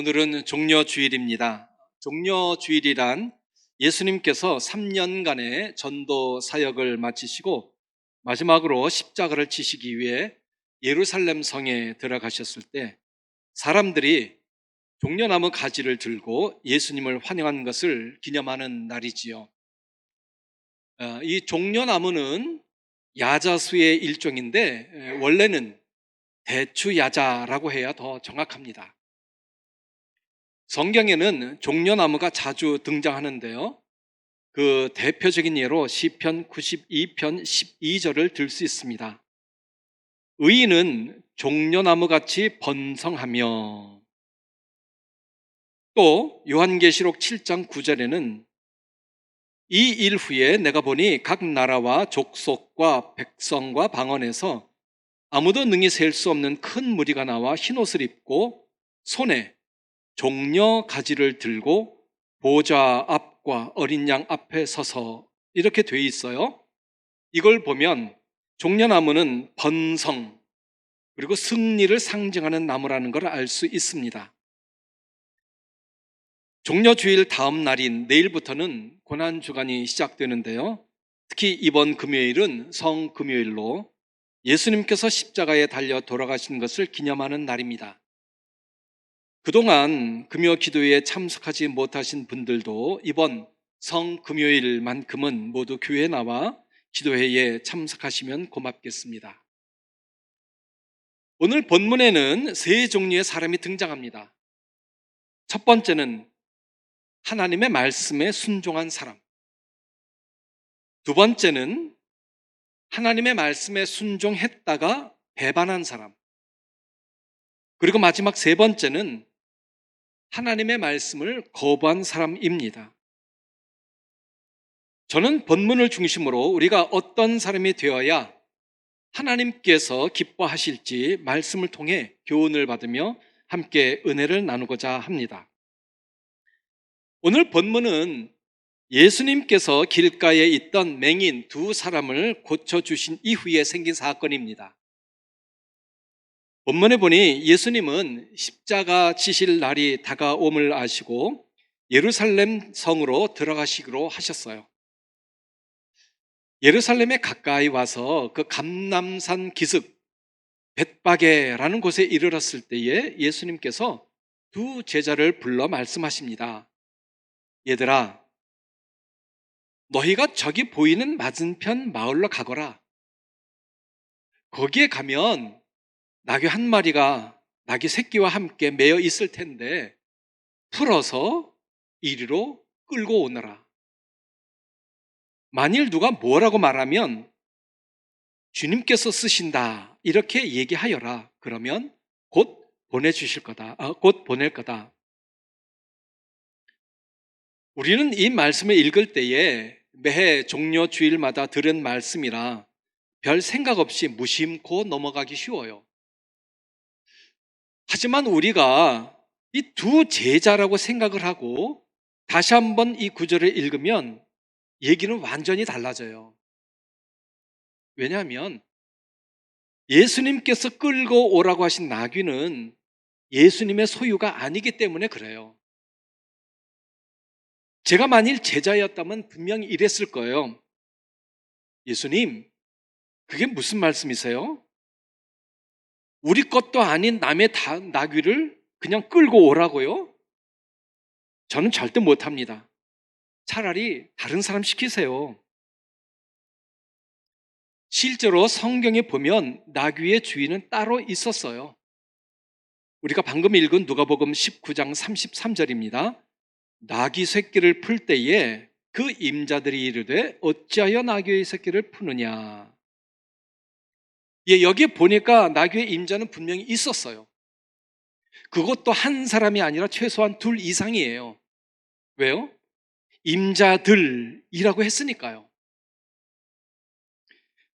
오늘은 종려주일입니다. 종려주일이란 예수님께서 3년간의 전도 사역을 마치시고 마지막으로 십자가를 지시기 위해 예루살렘 성에 들어가셨을 때 사람들이 종려나무 가지를 들고 예수님을 환영한 것을 기념하는 날이지요. 이 종려나무는 야자수의 일종인데 원래는 대추야자라고 해야 더 정확합니다. 성경에는 종려나무가 자주 등장하는데요. 그 대표적인 예로 시편 92편 12절을 들 수 있습니다. 의인은 종려나무같이 번성하며, 또 요한계시록 7장 9절에는 이 일 후에 내가 보니 각 나라와 족속과 백성과 방언에서 아무도 능히 셀 수 없는 큰 무리가 나와 흰옷을 입고 손에 종려 가지를 들고 보좌 앞과 어린 양 앞에 서서, 이렇게 돼 있어요. 이걸 보면 종려나무는 번성 그리고 승리를 상징하는 나무라는 걸 알 수 있습니다. 종려주일 다음 날인 내일부터는 고난주간이 시작되는데요. 특히 이번 금요일은 성금요일로 예수님께서 십자가에 달려 돌아가신 것을 기념하는 날입니다. 그동안 금요 기도회에 참석하지 못하신 분들도 이번 성금요일만큼은 모두 교회에 나와 기도회에 참석하시면 고맙겠습니다. 오늘 본문에는 세 종류의 사람이 등장합니다. 첫 번째는 하나님의 말씀에 순종한 사람. 두 번째는 하나님의 말씀에 순종했다가 배반한 사람. 그리고 마지막 세 번째는 하나님의 말씀을 거부한 사람입니다. 저는 본문을 중심으로 우리가 어떤 사람이 되어야 하나님께서 기뻐하실지 말씀을 통해 교훈을 받으며 함께 은혜를 나누고자 합니다. 오늘 본문은 예수님께서 길가에 있던 맹인 두 사람을 고쳐주신 이후에 생긴 사건입니다. 본문에 보니 예수님은 십자가 지실 날이 다가옴을 아시고 예루살렘 성으로 들어가시기로 하셨어요. 예루살렘에 가까이 와서 그 감람산 기슭 벳바게라는 곳에 이르렀을 때에 예수님께서 두 제자를 불러 말씀하십니다. 얘들아, 너희가 저기 보이는 맞은편 마을로 가거라. 거기에 가면 나귀 한 마리가 나귀 새끼와 함께 매여 있을 텐데 풀어서 이리로 끌고 오너라. 만일 누가 뭐라고 말하면 주님께서 쓰신다 이렇게 얘기하여라. 그러면 곧 보내주실 거다. 곧 보낼 거다. 우리는 이 말씀을 읽을 때에 매해 종려 주일마다 들은 말씀이라 별 생각 없이 무심코 넘어가기 쉬워요. 하지만 우리가 이 두 제자라고 생각을 하고 다시 한번 이 구절을 읽으면 얘기는 완전히 달라져요. 왜냐하면 예수님께서 끌고 오라고 하신 나귀는 예수님의 소유가 아니기 때문에 그래요. 제가 만일 제자였다면 분명히 이랬을 거예요. 예수님, 그게 무슨 말씀이세요? 우리 것도 아닌 남의 나귀를 그냥 끌고 오라고요? 저는 절대 못합니다. 차라리 다른 사람 시키세요. 실제로 성경에 보면 나귀의 주인은 따로 있었어요. 우리가 방금 읽은 누가복음 19장 33절입니다. 나귀 새끼를 풀 때에 그 임자들이 이르되 어찌하여 나귀의 새끼를 푸느냐. 여기 보니까 나귀의 임자는 분명히 있었어요. 그것도 한 사람이 아니라 최소한 둘 이상이에요. 왜요? 임자들이라고 했으니까요.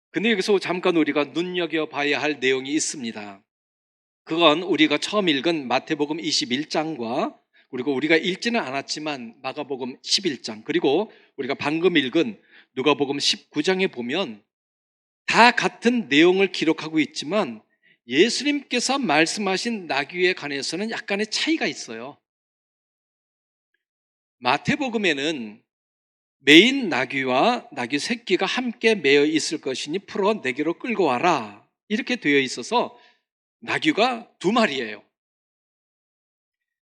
근데 여기서 잠깐 우리가 눈여겨봐야 할 내용이 있습니다. 그건 우리가 처음 읽은 마태복음 21장과 그리고 우리가 읽지는 않았지만 마가복음 11장 그리고 우리가 방금 읽은 누가복음 19장에 보면 다 같은 내용을 기록하고 있지만 예수님께서 말씀하신 나귀에 관해서는 약간의 차이가 있어요. 마태복음에는 메인 나귀와 나귀 새끼가 함께 매어 있을 것이니 풀어 내게로 끌고 와라, 이렇게 되어 있어서 나귀가 두 마리예요.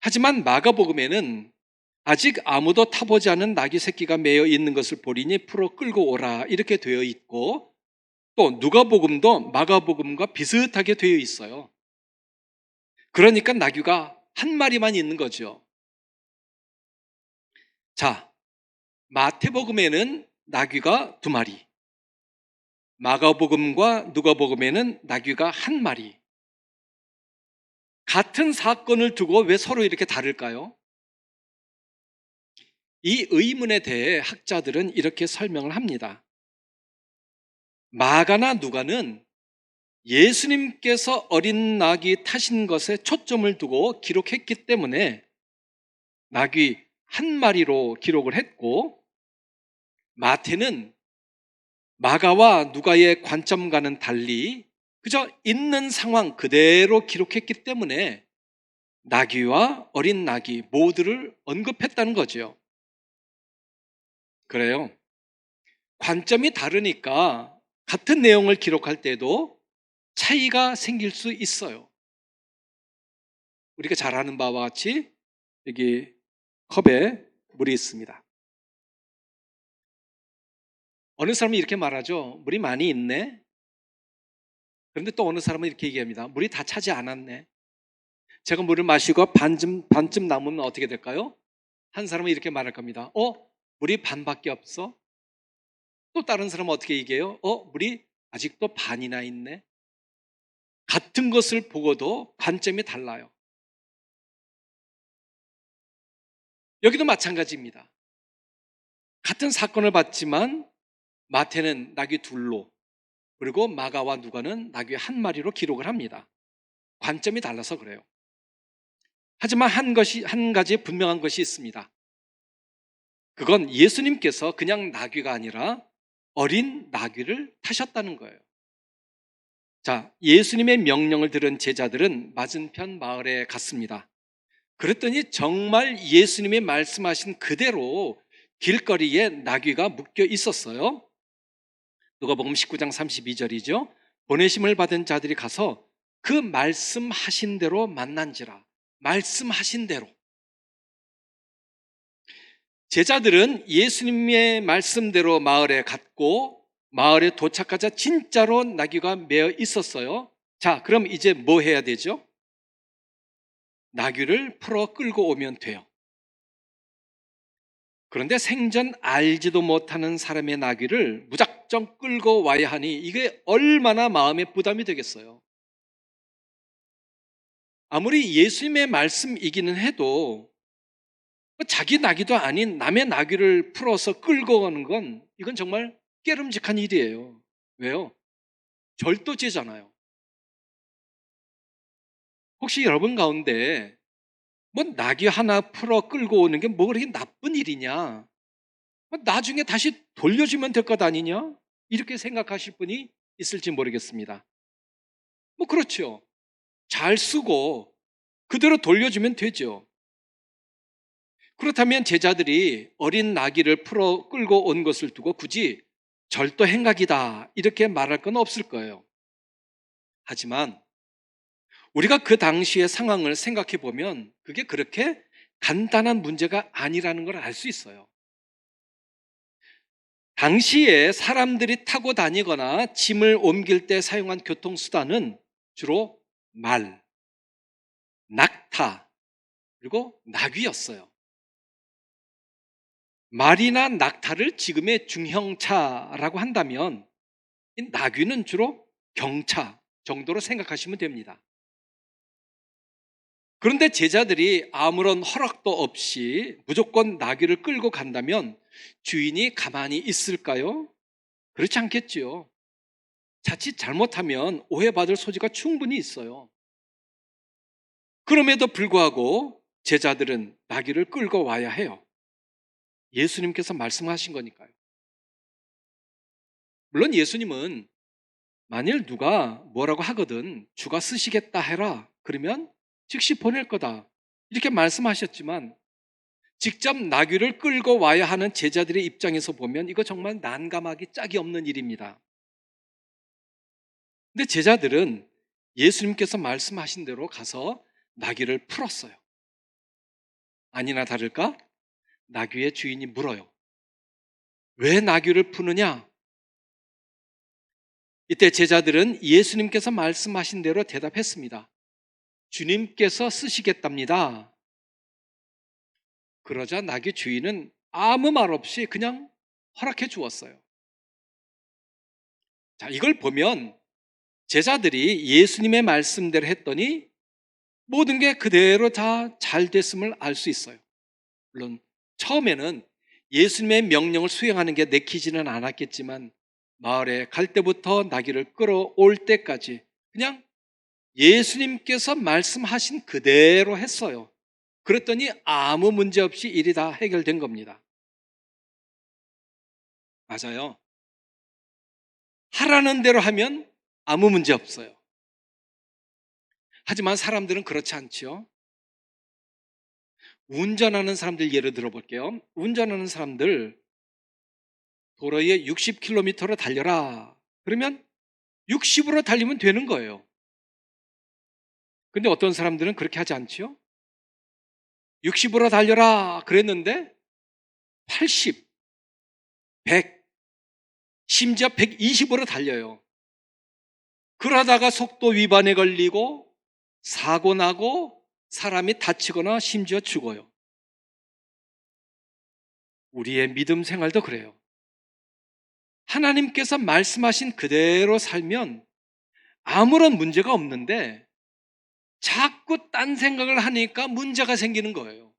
하지만 마가복음에는 아직 아무도 타보지 않은 나귀 새끼가 매어 있는 것을 보리니 풀어 끌고 오라, 이렇게 되어 있고, 또 누가복음도 마가복음과 비슷하게 되어 있어요. 그러니까 나귀가 한 마리만 있는 거죠. 자, 마태복음에는 나귀가 두 마리, 마가복음과 누가복음에는 나귀가 한 마리. 같은 사건을 두고 왜 서로 이렇게 다를까요? 이 의문에 대해 학자들은 이렇게 설명을 합니다. 마가나 누가는 예수님께서 어린 나귀 타신 것에 초점을 두고 기록했기 때문에 나귀 한 마리로 기록을 했고, 마태는 마가와 누가의 관점과는 달리 그저 있는 상황 그대로 기록했기 때문에 나귀와 어린 나귀 모두를 언급했다는 거죠. 그래요. 관점이 다르니까 같은 내용을 기록할 때도 차이가 생길 수 있어요. 우리가 잘 아는 바와 같이 여기 컵에 물이 있습니다. 어느 사람이 이렇게 말하죠. 물이 많이 있네. 그런데 또 어느 사람은 이렇게 얘기합니다. 물이 다 차지 않았네. 제가 물을 마시고 반쯤 남으면 어떻게 될까요? 한 사람은 이렇게 말할 겁니다. 물이 반밖에 없어? 또 다른 사람은 어떻게 얘기해요? 물이 아직도 반이나 있네. 같은 것을 보고도 관점이 달라요. 여기도 마찬가지입니다. 같은 사건을 봤지만 마태는 나귀 둘로, 그리고 마가와 누가는 나귀 한 마리로 기록을 합니다. 관점이 달라서 그래요. 하지만 한 가지 분명한 것이 있습니다. 그건 예수님께서 그냥 나귀가 아니라 어린 나귀를 타셨다는 거예요. 자, 예수님의 명령을 들은 제자들은 맞은편 마을에 갔습니다. 그랬더니 정말 예수님이 말씀하신 그대로 길거리에 나귀가 묶여 있었어요. 누가복음 19장 32절이죠. 보내심을 받은 자들이 가서 그 말씀하신 대로 만난지라. 말씀하신 대로. 제자들은 예수님의 말씀대로 마을에 갔고, 마을에 도착하자 진짜로 나귀가 매어 있었어요. 자, 그럼 이제 뭐 해야 되죠? 나귀를 풀어 끌고 오면 돼요. 그런데 생전 알지도 못하는 사람의 나귀를 무작정 끌고 와야 하니 이게 얼마나 마음에 부담이 되겠어요. 아무리 예수님의 말씀이기는 해도 자기 나귀도 아닌 남의 나귀를 풀어서 끌고 가는 건 이건 정말 깨름직한 일이에요. 왜요? 절도죄잖아요. 혹시 여러분 가운데 뭐 나귀 하나 풀어 끌고 오는 게 뭐 그렇게 나쁜 일이냐? 나중에 다시 돌려주면 될 것 아니냐? 이렇게 생각하실 분이 있을지 모르겠습니다. 뭐 그렇죠. 잘 쓰고 그대로 돌려주면 되죠. 그렇다면 제자들이 어린 나귀를 풀어 끌고 온 것을 두고 굳이 절도 행각이다 이렇게 말할 건 없을 거예요. 하지만 우리가 그 당시의 상황을 생각해 보면 그게 그렇게 간단한 문제가 아니라는 걸 알 수 있어요. 당시에 사람들이 타고 다니거나 짐을 옮길 때 사용한 교통수단은 주로 말, 낙타, 그리고 나귀였어요. 말이나 낙타를 지금의 중형차라고 한다면 이 나귀는 주로 경차 정도로 생각하시면 됩니다. 그런데 제자들이 아무런 허락도 없이 무조건 나귀를 끌고 간다면 주인이 가만히 있을까요? 그렇지 않겠지요. 자칫 잘못하면 오해받을 소지가 충분히 있어요. 그럼에도 불구하고 제자들은 나귀를 끌고 와야 해요. 예수님께서 말씀하신 거니까요. 물론 예수님은 만일 누가 뭐라고 하거든 주가 쓰시겠다 해라. 그러면 즉시 보낼 거다. 이렇게 말씀하셨지만 직접 나귀를 끌고 와야 하는 제자들의 입장에서 보면 이거 정말 난감하기 짝이 없는 일입니다. 근데 제자들은 예수님께서 말씀하신 대로 가서 나귀를 풀었어요. 아니나 다를까? 나귀의 주인이 물어요. 왜 나귀를 푸느냐? 이때 제자들은 예수님께서 말씀하신 대로 대답했습니다. 주님께서 쓰시겠답니다. 그러자 나귀 주인은 아무 말 없이 그냥 허락해 주었어요. 자, 이걸 보면 제자들이 예수님의 말씀대로 했더니 모든 게 그대로 다 잘 됐음을 알 수 있어요. 물론 처음에는 예수님의 명령을 수행하는 게 내키지는 않았겠지만 마을에 갈 때부터 나귀를 끌어올 때까지 그냥 예수님께서 말씀하신 그대로 했어요. 그랬더니 아무 문제 없이 일이 다 해결된 겁니다. 맞아요. 하라는 대로 하면 아무 문제 없어요. 하지만 사람들은 그렇지 않죠. 운전하는 사람들 예를 들어볼게요. 운전하는 사람들 도로에 60km로 달려라. 그러면 60으로 달리면 되는 거예요. 근데 어떤 사람들은 그렇게 하지 않죠? 60으로 달려라 그랬는데 80, 100, 심지어 120으로 달려요. 그러다가 속도 위반에 걸리고 사고 나고 사람이 다치거나 심지어 죽어요. 우리의 믿음 생활도 그래요. 하나님께서 말씀하신 그대로 살면 아무런 문제가 없는데 자꾸 딴 생각을 하니까 문제가 생기는 거예요.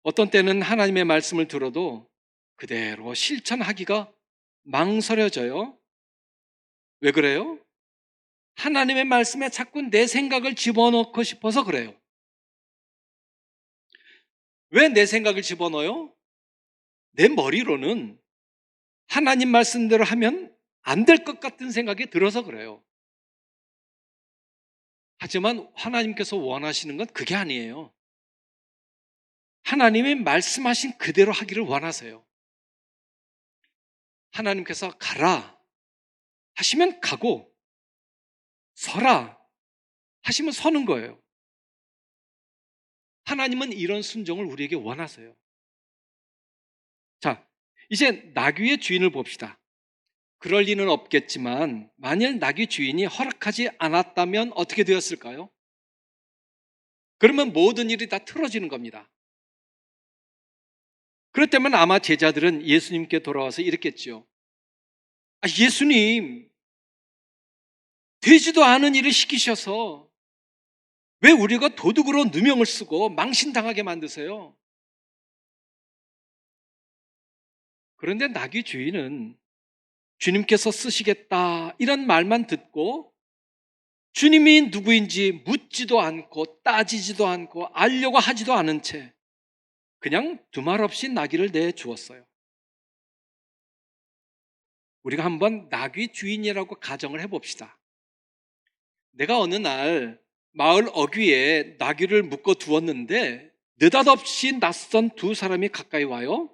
어떤 때는 하나님의 말씀을 들어도 그대로 실천하기가 망설여져요. 왜 그래요? 하나님의 말씀에 자꾸 내 생각을 집어넣고 싶어서 그래요. 왜 내 생각을 집어넣어요? 내 머리로는 하나님 말씀대로 하면 안 될 것 같은 생각이 들어서 그래요. 하지만 하나님께서 원하시는 건 그게 아니에요. 하나님이 말씀하신 그대로 하기를 원하세요. 하나님께서 가라 하시면 가고 서라 하시면 서는 거예요. 하나님은 이런 순종을 우리에게 원하세요. 자, 이제 나귀의 주인을 봅시다. 그럴 리는 없겠지만 만일 나귀 주인이 허락하지 않았다면 어떻게 되었을까요? 그러면 모든 일이 다 틀어지는 겁니다. 그렇다면 아마 제자들은 예수님께 돌아와서 이랬겠죠. 예수님, 되지도 않은 일을 시키셔서 왜 우리가 도둑으로 누명을 쓰고 망신당하게 만드세요? 그런데 나귀 주인은 주님께서 쓰시겠다 이런 말만 듣고 주님이 누구인지 묻지도 않고 따지지도 않고 알려고 하지도 않은 채 그냥 두말 없이 나귀를 내주었어요. 우리가 한번 나귀 주인이라고 가정을 해봅시다. 내가 어느 날 마을 어귀에 나귀를 묶어 두었는데 느닷없이 낯선 두 사람이 가까이 와요.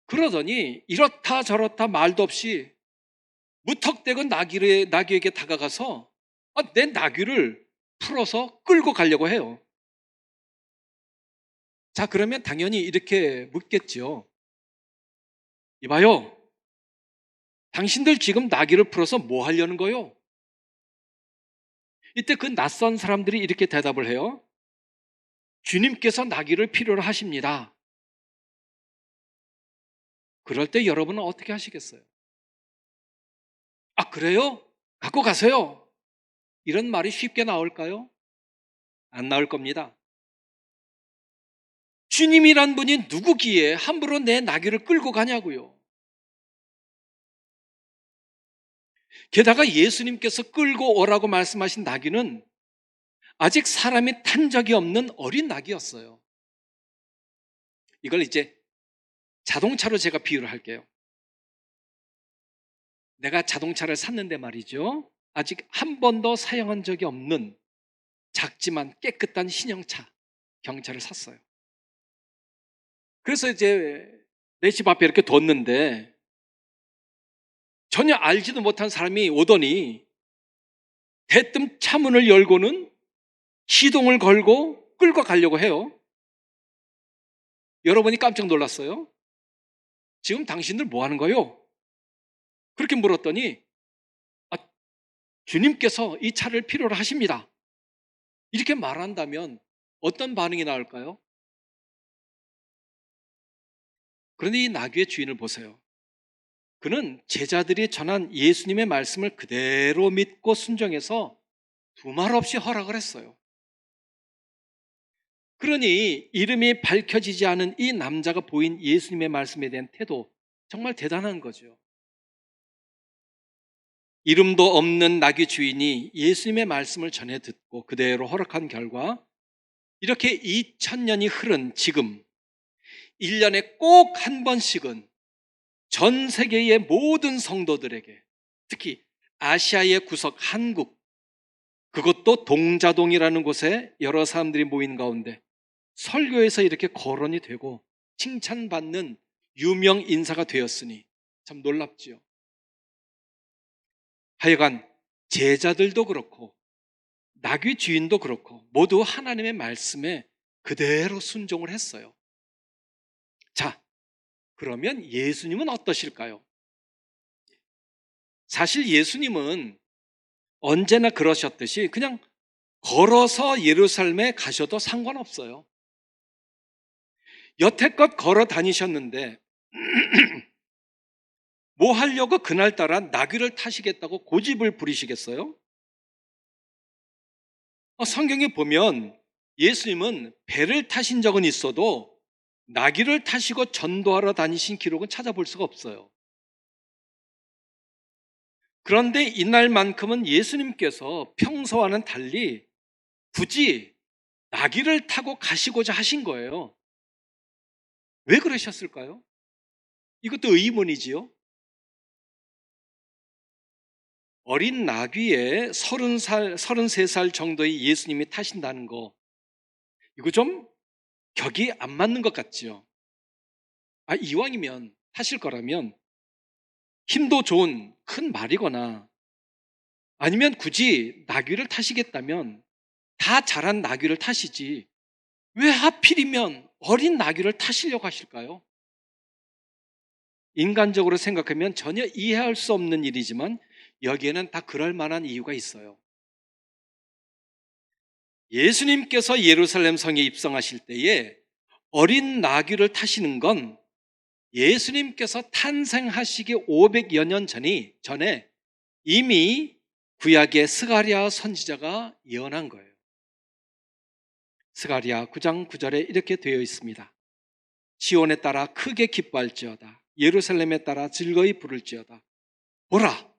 그러더니 이렇다 저렇다 말도 없이 무턱대고 나귀에게 다가가서 내 나귀를 풀어서 끌고 가려고 해요. 자, 그러면 당연히 이렇게 묻겠죠. 이봐요. 당신들 지금 나귀를 풀어서 뭐 하려는 거요? 이때 그 낯선 사람들이 이렇게 대답을 해요. 주님께서 나귀를 필요로 하십니다. 그럴 때 여러분은 어떻게 하시겠어요? 그래요? 갖고 가세요. 이런 말이 쉽게 나올까요? 안 나올 겁니다. 주님이란 분이 누구기에 함부로 내 나귀를 끌고 가냐고요. 게다가 예수님께서 끌고 오라고 말씀하신 나귀는 아직 사람이 탄 적이 없는 어린 나귀였어요. 이걸 이제 자동차로 제가 비유를 할게요. 내가 자동차를 샀는데 말이죠. 아직 한 번도 사용한 적이 없는 작지만 깨끗한 신형차 경차를 샀어요. 그래서 이제 내 집 앞에 이렇게 뒀는데 전혀 알지도 못한 사람이 오더니 대뜸 차 문을 열고는 시동을 걸고 끌고 가려고 해요. 여러분이 깜짝 놀랐어요. 지금 당신들 뭐 하는 거요? 그렇게 물었더니 아, 주님께서 이 차를 필요로 하십니다. 이렇게 말한다면 어떤 반응이 나올까요? 그런데 이 나귀의 주인을 보세요. 그는 제자들이 전한 예수님의 말씀을 그대로 믿고 순종해서 두말 없이 허락을 했어요. 그러니 이름이 밝혀지지 않은 이 남자가 보인 예수님의 말씀에 대한 태도, 정말 대단한 거죠. 이름도 없는 나귀 주인이 예수님의 말씀을 전해 듣고 그대로 허락한 결과 이렇게 2000년이 흐른 지금 1년에 꼭 한 번씩은 전 세계의 모든 성도들에게, 특히 아시아의 구석 한국, 그것도 동자동이라는 곳에 여러 사람들이 모인 가운데 설교에서 이렇게 거론이 되고 칭찬받는 유명 인사가 되었으니 참 놀랍지요. 하여간 제자들도 그렇고 나귀 주인도 그렇고 모두 하나님의 말씀에 그대로 순종을 했어요. 자, 그러면 예수님은 어떠실까요? 사실 예수님은 언제나 그러셨듯이 그냥 걸어서 예루살렘에 가셔도 상관없어요. 여태껏 걸어 다니셨는데 뭐 하려고 그날따라 나귀를 타시겠다고 고집을 부리시겠어요? 성경에 보면 예수님은 배를 타신 적은 있어도 나귀를 타시고 전도하러 다니신 기록은 찾아볼 수가 없어요. 그런데 이날만큼은 예수님께서 평소와는 달리 굳이 나귀를 타고 가시고자 하신 거예요. 왜 그러셨을까요? 이것도 의문이지요. 어린 나귀에 30살, 33살 정도의 예수님이 타신다는 거, 이거 좀 격이 안 맞는 것 같지요. 이왕이면 타실 거라면 힘도 좋은 큰 말이거나 아니면 굳이 나귀를 타시겠다면 다 자란 나귀를 타시지 왜 하필이면 어린 나귀를 타시려고 하실까요? 인간적으로 생각하면 전혀 이해할 수 없는 일이지만 여기에는 다 그럴 만한 이유가 있어요. 예수님께서 예루살렘 성에 입성하실 때에 어린 나귀를 타시는 건 예수님께서 탄생하시기 500여 년 전에 이미 구약의 스가랴 선지자가 예언한 거예요. 스가랴 9장 9절에 이렇게 되어 있습니다. 시온에 따라 크게 기뻐할지어다. 예루살렘에 따라 즐거이 부를지어다. 보라,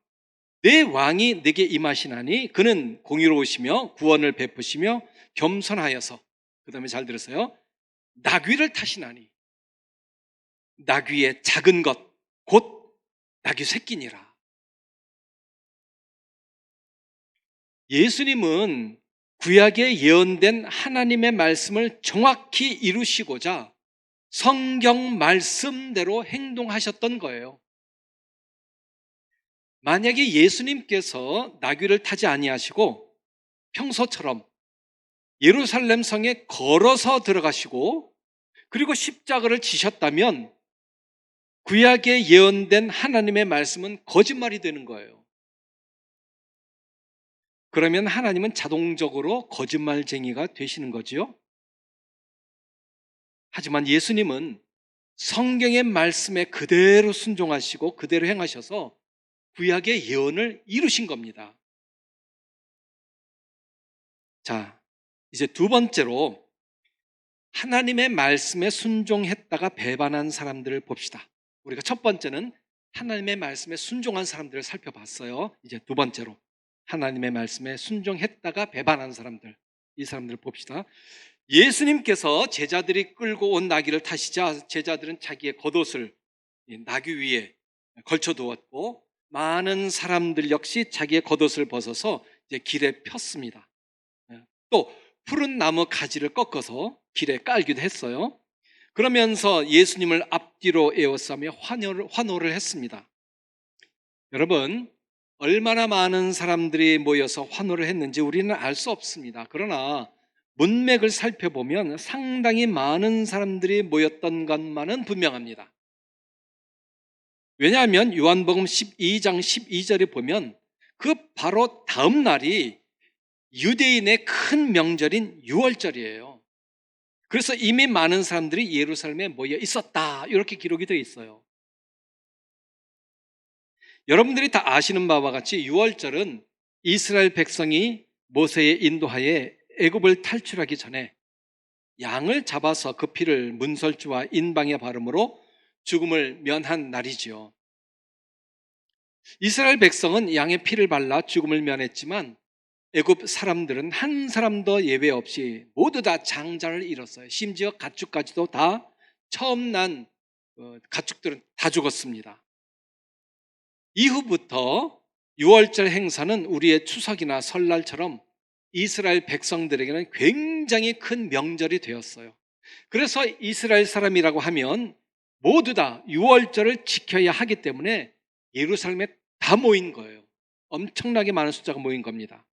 내 왕이 내게 임하시나니 그는 공의로우시며 구원을 베푸시며 겸손하여서, 그 다음에 잘 들으세요, 나귀를 타시나니 나귀의 작은 것 곧 나귀 새끼니라. 예수님은 구약에 예언된 하나님의 말씀을 정확히 이루시고자 성경 말씀대로 행동하셨던 거예요. 만약에 예수님께서 나귀를 타지 아니하시고 평소처럼 예루살렘 성에 걸어서 들어가시고 그리고 십자가를 지셨다면 구약에 예언된 하나님의 말씀은 거짓말이 되는 거예요. 그러면 하나님은 자동적으로 거짓말쟁이가 되시는 거지요. 하지만 예수님은 성경의 말씀에 그대로 순종하시고 그대로 행하셔서 구약의 예언을 이루신 겁니다. 자, 이제 두 번째로 하나님의 말씀에 순종했다가 배반한 사람들을 봅시다. 우리가 첫 번째는 하나님의 말씀에 순종한 사람들을 살펴봤어요. 이제 두 번째로 하나님의 말씀에 순종했다가 배반한 사람들, 이 사람들을 봅시다. 예수님께서 제자들이 끌고 온 나귀를 타시자 제자들은 자기의 겉옷을 나귀 위에 걸쳐두었고 많은 사람들 역시 자기의 겉옷을 벗어서 이제 길에 폈습니다. 또 푸른 나무 가지를 꺾어서 길에 깔기도 했어요. 그러면서 예수님을 앞뒤로 에워싸며 환호를 했습니다. 여러분, 얼마나 많은 사람들이 모여서 환호를 했는지 우리는 알 수 없습니다. 그러나 문맥을 살펴보면 상당히 많은 사람들이 모였던 것만은 분명합니다. 왜냐하면 요한복음 12장 12절에 보면 그 바로 다음 날이 유대인의 큰 명절인 유월절이에요. 그래서 이미 많은 사람들이 예루살렘에 모여 있었다, 이렇게 기록이 되어 있어요. 여러분들이 다 아시는 바와 같이 유월절은 이스라엘 백성이 모세의 인도하에 애굽을 탈출하기 전에 양을 잡아서 그 피를 문설주와 인방에 바름으로 죽음을 면한 날이지요. 이스라엘 백성은 양의 피를 발라 죽음을 면했지만 애굽 사람들은 한 사람도 예외 없이 모두 다 장자를 잃었어요. 심지어 가축까지도 다 처음 난 가축들은 다 죽었습니다. 이후부터 유월절 행사는 우리의 추석이나 설날처럼 이스라엘 백성들에게는 굉장히 큰 명절이 되었어요. 그래서 이스라엘 사람이라고 하면 모두 다 유월절을 지켜야 하기 때문에 예루살렘에 다 모인 거예요. 엄청나게 많은 숫자가 모인 겁니다.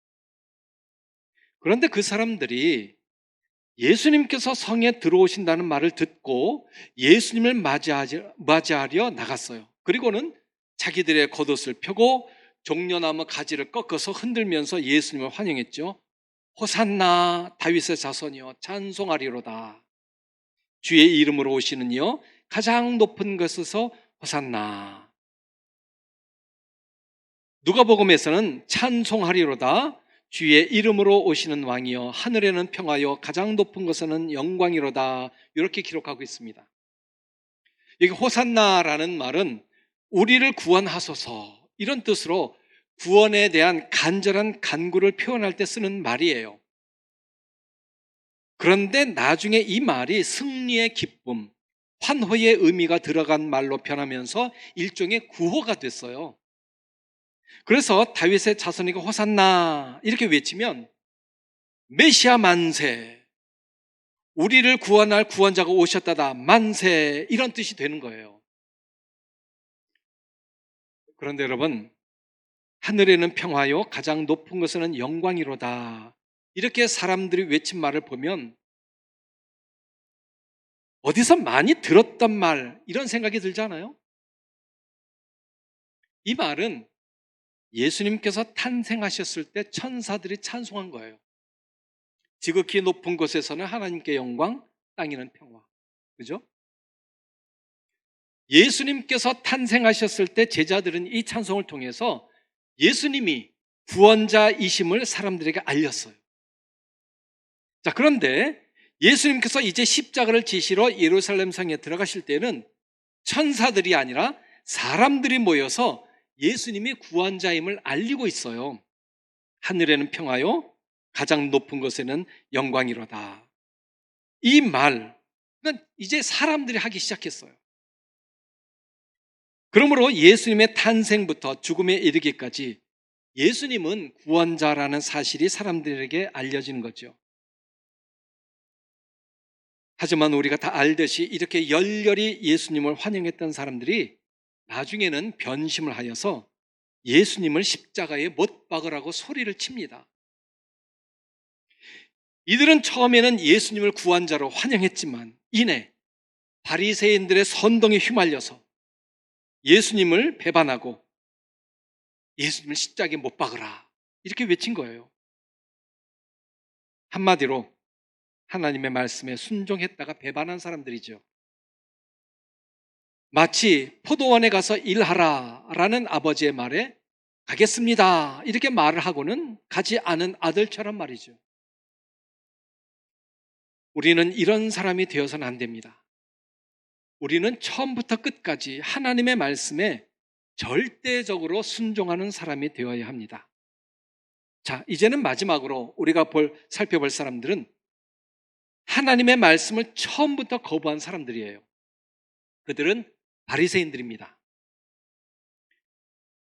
그런데 그 사람들이 예수님께서 성에 들어오신다는 말을 듣고 예수님을 맞이하려 나갔어요. 그리고는 자기들의 겉옷을 펴고 종려나무 가지를 꺾어서 흔들면서 예수님을 환영했죠. 호산나 다윗의 자손이여 찬송하리로다. 주의 이름으로 오시는 이여 가장 높은 곳에서 호산나. 누가복음에서는 찬송하리로다. 주의 이름으로 오시는 왕이여 하늘에는 평화여 가장 높은 곳에는 영광이로다. 이렇게 기록하고 있습니다. 여기 호산나라는 말은 우리를 구원하소서, 이런 뜻으로 구원에 대한 간절한 간구를 표현할 때 쓰는 말이에요. 그런데 나중에 이 말이 승리의 기쁨, 환호의 의미가 들어간 말로 변하면서 일종의 구호가 됐어요. 그래서 다윗의 자손이가 호산나 이렇게 외치면 메시아 만세, 우리를 구원할 구원자가 오셨다다 만세, 이런 뜻이 되는 거예요. 그런데 여러분, 하늘에는 평화요 가장 높은 곳에는 영광이로다, 이렇게 사람들이 외친 말을 보면 어디서 많이 들었던 말, 이런 생각이 들잖아요. 이 말은 예수님께서 탄생하셨을 때 천사들이 찬송한 거예요. 지극히 높은 곳에서는 하나님께 영광, 땅에는 평화. 그죠? 예수님께서 탄생하셨을 때 제자들은 이 찬송을 통해서 예수님이 구원자이심을 사람들에게 알렸어요. 자, 그런데 예수님께서 이제 십자가를 지시러 예루살렘 성에 들어가실 때는 천사들이 아니라 사람들이 모여서 예수님이 구원자임을 알리고 있어요. 하늘에는 평화요 가장 높은 곳에는 영광이로다. 이 말은 이제 사람들이 하기 시작했어요. 그러므로 예수님의 탄생부터 죽음에 이르기까지 예수님은 구원자라는 사실이 사람들에게 알려지는 거죠. 하지만 우리가 다 알듯이 이렇게 열렬히 예수님을 환영했던 사람들이 나중에는 변심을 하여서 예수님을 십자가에 못 박으라고 소리를 칩니다. 이들은 처음에는 예수님을 구원자로 환영했지만 이내 바리새인들의 선동에 휘말려서 예수님을 배반하고 예수님을 십자가에 못 박으라, 이렇게 외친 거예요. 한마디로 하나님의 말씀에 순종했다가 배반한 사람들이죠. 마치 포도원에 가서 일하라 라는 아버지의 말에 가겠습니다 이렇게 말을 하고는 가지 않은 아들처럼 말이죠. 우리는 이런 사람이 되어서는 안 됩니다. 우리는 처음부터 끝까지 하나님의 말씀에 절대적으로 순종하는 사람이 되어야 합니다. 자, 이제는 마지막으로 우리가 살펴볼 사람들은 하나님의 말씀을 처음부터 거부한 사람들이에요. 그들은 바리새인들입니다.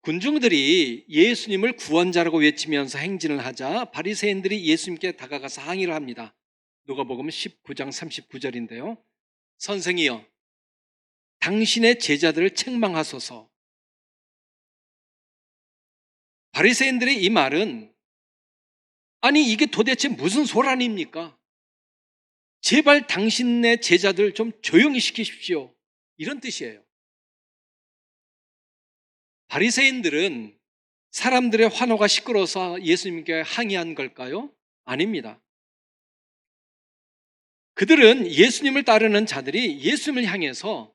군중들이 예수님을 구원자라고 외치면서 행진을 하자 바리새인들이 예수님께 다가가서 항의를 합니다. 누가복음 19장 39절인데요. 선생이여, 당신의 제자들을 책망하소서. 바리새인들의 이 말은 아니 이게 도대체 무슨 소란입니까? 제발 당신의 제자들 좀 조용히 시키십시오. 이런 뜻이에요. 바리새인들은 사람들의 환호가 시끄러워서 예수님께 항의한 걸까요? 아닙니다. 그들은 예수님을 따르는 자들이 예수님을 향해서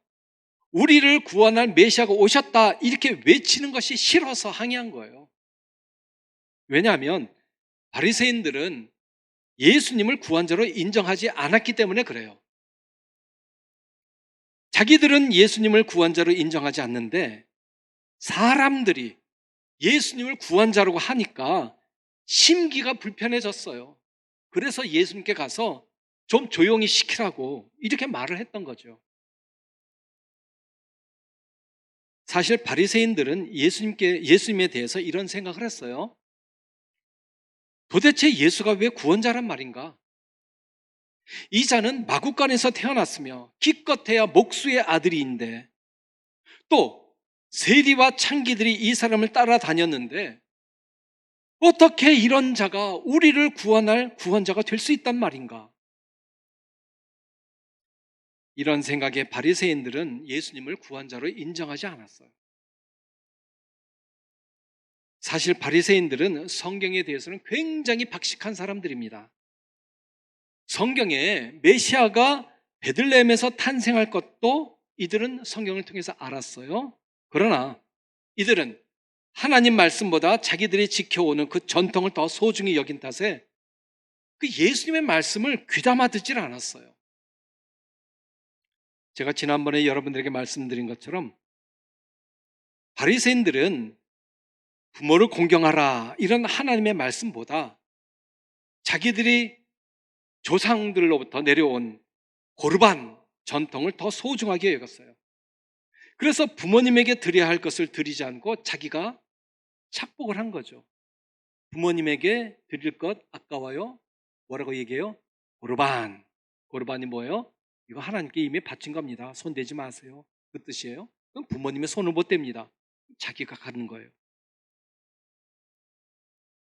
우리를 구원할 메시아가 오셨다 이렇게 외치는 것이 싫어서 항의한 거예요. 왜냐하면 바리새인들은 예수님을 구원자로 인정하지 않았기 때문에 그래요. 자기들은 예수님을 구원자로 인정하지 않는데 사람들이 예수님을 구원자라고 하니까 심기가 불편해졌어요. 그래서 예수님께 가서 좀 조용히 시키라고 이렇게 말을 했던 거죠. 사실 바리새인들은 예수님에 대해서 이런 생각을 했어요. 도대체 예수가 왜 구원자란 말인가? 이 자는 마구간에서 태어났으며 기껏해야 목수의 아들인데 또 세리와 창기들이 이 사람을 따라다녔는데 어떻게 이런 자가 우리를 구원할 구원자가 될 수 있단 말인가? 이런 생각에 바리새인들은 예수님을 구원자로 인정하지 않았어요. 사실 바리새인들은 성경에 대해서는 굉장히 박식한 사람들입니다. 성경에 메시아가 베들레헴에서 탄생할 것도 이들은 성경을 통해서 알았어요. 그러나 이들은 하나님 말씀보다 자기들이 지켜오는 그 전통을 더 소중히 여긴 탓에 그 예수님의 말씀을 귀담아 듣질 않았어요. 제가 지난번에 여러분들에게 말씀드린 것처럼 바리새인들은 부모를 공경하라 이런 하나님의 말씀보다 자기들이 조상들로부터 내려온 고르반 전통을 더 소중하게 여겼어요. 그래서 부모님에게 드려야 할 것을 드리지 않고 자기가 착복을 한 거죠. 부모님에게 드릴 것 아까워요. 뭐라고 얘기해요? 고르반. 고르반이 뭐예요? 이거 하나님께 이미 바친 겁니다. 손 대지 마세요. 그 뜻이에요. 그럼 부모님의 손을 못 댑니다. 자기가 가는 거예요.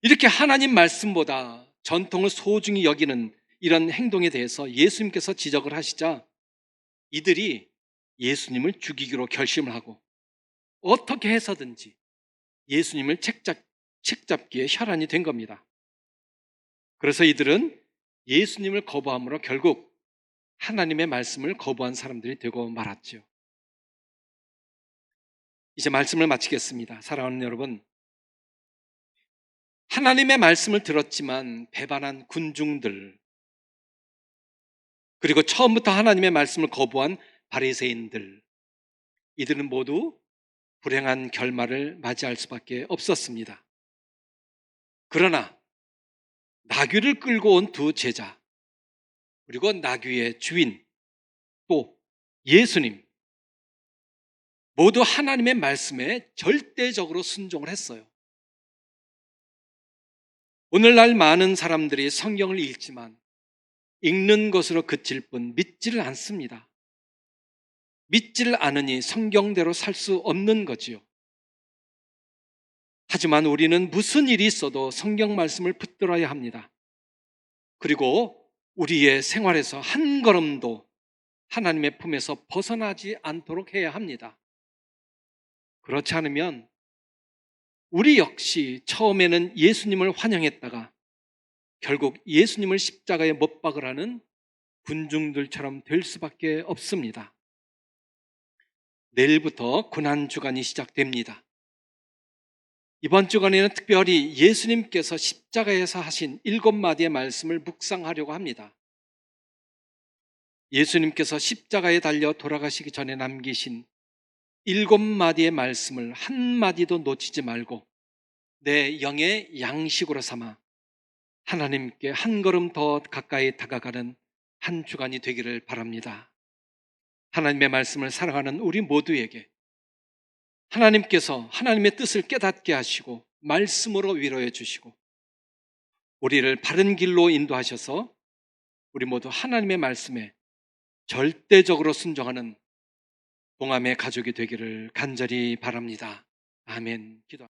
이렇게 하나님 말씀보다 전통을 소중히 여기는 이런 행동에 대해서 예수님께서 지적을 하시자 이들이 예수님을 죽이기로 결심을 하고 어떻게 해서든지 예수님을 책잡기에 혈안이 된 겁니다. 그래서 이들은 예수님을 거부함으로 결국 하나님의 말씀을 거부한 사람들이 되고 말았죠. 이제 말씀을 마치겠습니다. 사랑하는 여러분, 하나님의 말씀을 들었지만 배반한 군중들, 그리고 처음부터 하나님의 말씀을 거부한 바리새인들, 이들은 모두 불행한 결말을 맞이할 수밖에 없었습니다. 그러나 나귀를 끌고 온 두 제자, 그리고 나귀의 주인, 또 예수님, 모두 하나님의 말씀에 절대적으로 순종을 했어요. 오늘날 많은 사람들이 성경을 읽지만 읽는 것으로 그칠 뿐 믿지를 않습니다. 믿지를 않으니 성경대로 살 수 없는 거지요. 하지만 우리는 무슨 일이 있어도 성경 말씀을 붙들어야 합니다. 그리고 우리의 생활에서 한 걸음도 하나님의 품에서 벗어나지 않도록 해야 합니다. 그렇지 않으면 우리 역시 처음에는 예수님을 환영했다가 결국 예수님을 십자가에 못 박으라는 군중들처럼 될 수밖에 없습니다. 내일부터 고난주간이 시작됩니다. 이번 주간에는 특별히 예수님께서 십자가에서 하신 7마디의 말씀을 묵상하려고 합니다. 예수님께서 십자가에 달려 돌아가시기 전에 남기신 7마디의 말씀을 한마디도 놓치지 말고 내 영의 양식으로 삼아 하나님께 한 걸음 더 가까이 다가가는 한 주간이 되기를 바랍니다. 하나님의 말씀을 사랑하는 우리 모두에게 하나님께서 하나님의 뜻을 깨닫게 하시고 말씀으로 위로해 주시고 우리를 바른 길로 인도하셔서 우리 모두 하나님의 말씀에 절대적으로 순종하는 봉함의 가족이 되기를 간절히 바랍니다. 아멘. 기도.